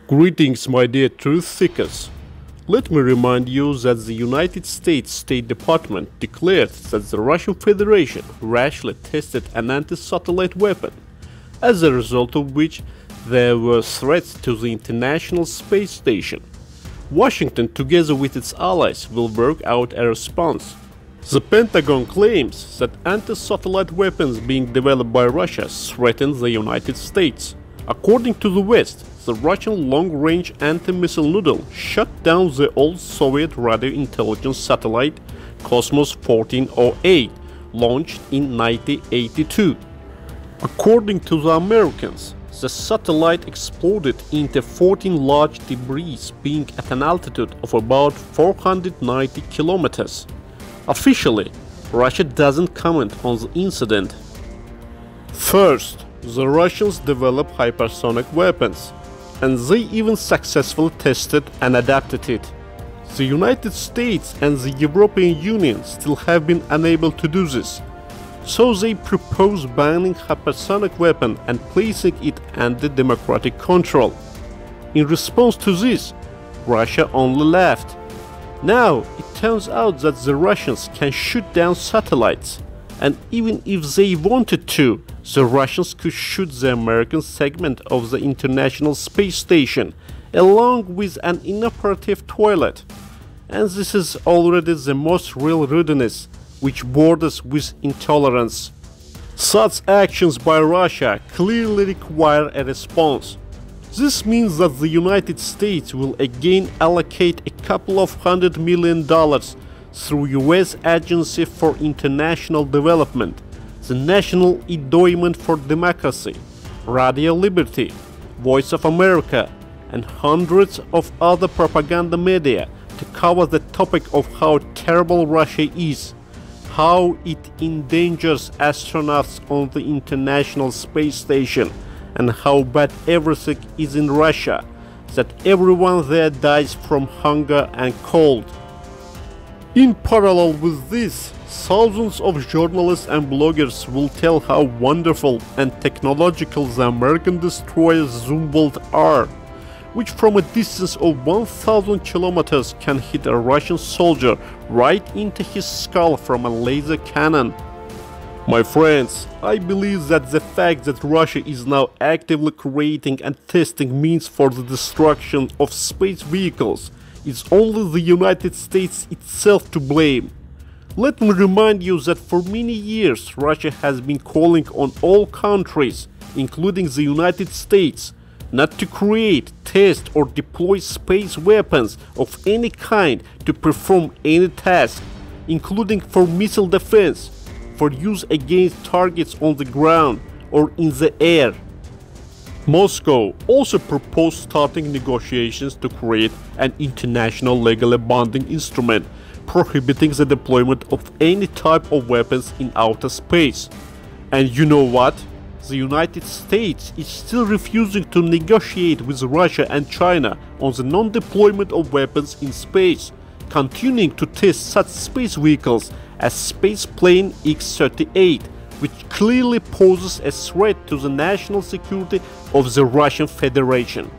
Greetings, my dear truth seekers. Let me remind you that the United States State Department declared that the Russian Federation rashly tested an anti-satellite weapon, as a result of which there were threats to the International Space Station. Washington, together with its allies, will work out a response. The Pentagon claims that anti-satellite weapons being developed by Russia threaten the United States. According to the West, the Russian long-range anti-missile noodle shut down the old Soviet radio intelligence satellite Cosmos 1408, launched in 1982. According to the Americans, the satellite exploded into 14 large debris being at an altitude of about 490 kilometers. Officially, Russia doesn't comment on the incident. First, the Russians developed hypersonic weapons, and they even successfully tested and adapted it. The United States and the European Union still have been unable to do this, so they propose banning hypersonic weapon and placing it under democratic control. In response to this, Russia only laughed. Now it turns out that the Russians can shoot down satellites, and even if they wanted to, the Russians could shoot the American segment of the International Space Station, along with an inoperative toilet. And this is already the most real rudeness, which borders with intolerance. Such actions by Russia clearly require a response. This means that the United States will again allocate a couple of $100 million through US Agency for International Development, the National Endowment for Democracy, Radio Liberty, Voice of America, and hundreds of other propaganda media to cover the topic of how terrible Russia is, how it endangers astronauts on the International Space Station, and how bad everything is in Russia, that everyone there dies from hunger and cold. In parallel with this, thousands of journalists and bloggers will tell how wonderful and technological the American destroyers Zumwalt are, which from a distance of 1,000 kilometers can hit a Russian soldier right into his skull from a laser cannon. My friends, I believe that the fact that Russia is now actively creating and testing means for the destruction of space vehicles is only the United States itself to blame. Let me remind you that for many years Russia has been calling on all countries, including the United States, not to create, test or deploy space weapons of any kind to perform any task, including for missile defense, for use against targets on the ground or in the air. Moscow also proposed starting negotiations to create an international legally binding instrument prohibiting the deployment of any type of weapons in outer space. And you know what? The United States is still refusing to negotiate with Russia and China on the non-deployment of weapons in space, continuing to test such space vehicles as Spaceplane X-38, which clearly poses a threat to the national security of the Russian Federation.